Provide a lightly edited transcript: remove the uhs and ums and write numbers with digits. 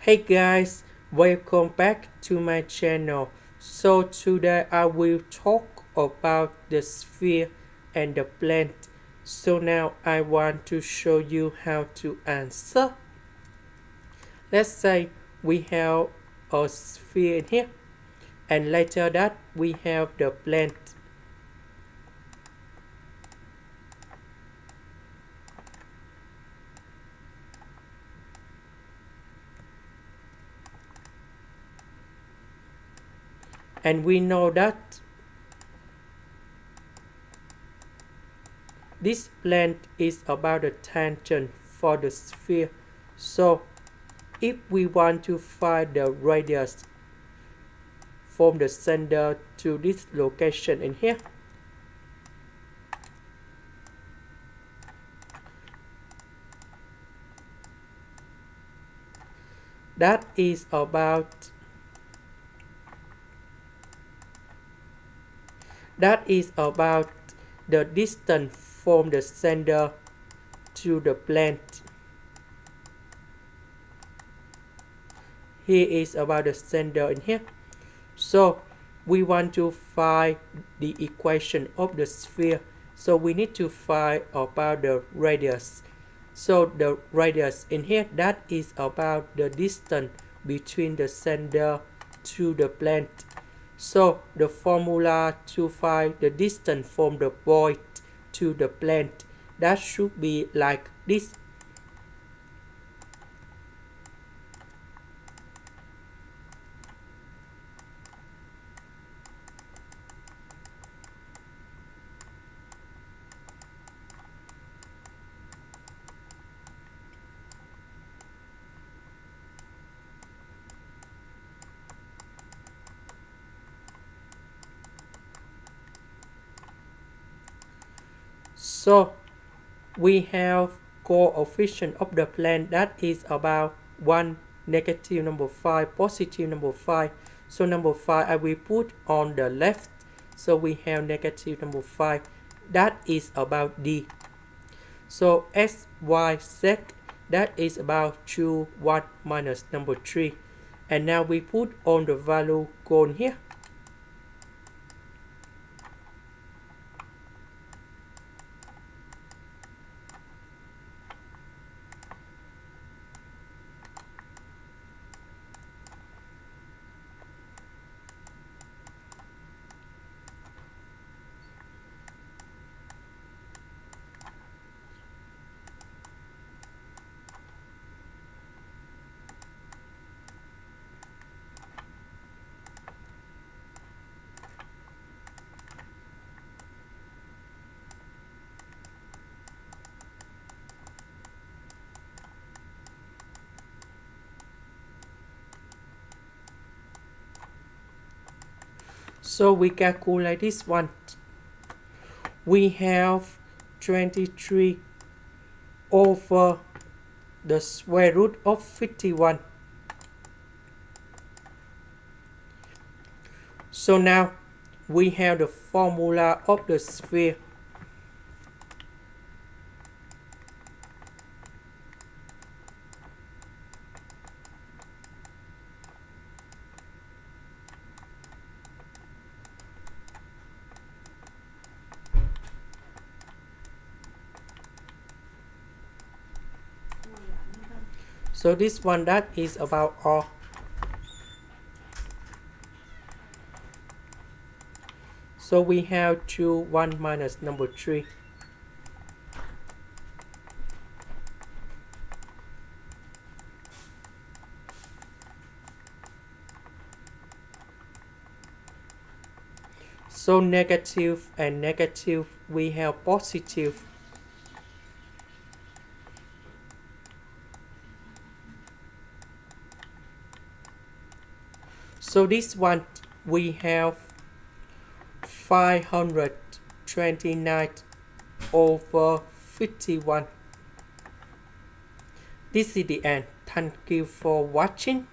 Hey guys, welcome back to my channel. So today I will talk about the sphere and the plane. So now I want to show you how to answer. Let's say we have a sphere in here, and later that we have the plane. And we know that this plane is about the tangent for the sphere. So if we want to find the radius from the center to this location in here, that is about the distance from the center to the plane. Here is about the center in here. So we want to find the equation of the sphere. So we need to find about the radius. So the radius in here, that is about the distance between the center to the plane. So the formula to find the distance from the point to the plane, that should be like this. So we have coefficient of the plane, that is about 1, negative number 5, positive number 5. So number 5 I will put on the left. So we have negative number 5, that is about D. So x, y, z, that is about 2, 1 minus number 3. And now we put on the value cone here. So we calculate this one. We have 23 over the square root of 51. So now we have the formula of the sphere. So this one, that is about R. So we have 2, 1 minus number 3. So negative and negative, we have positive. So this one, we have 529 over 51. This is the end. Thank you for watching.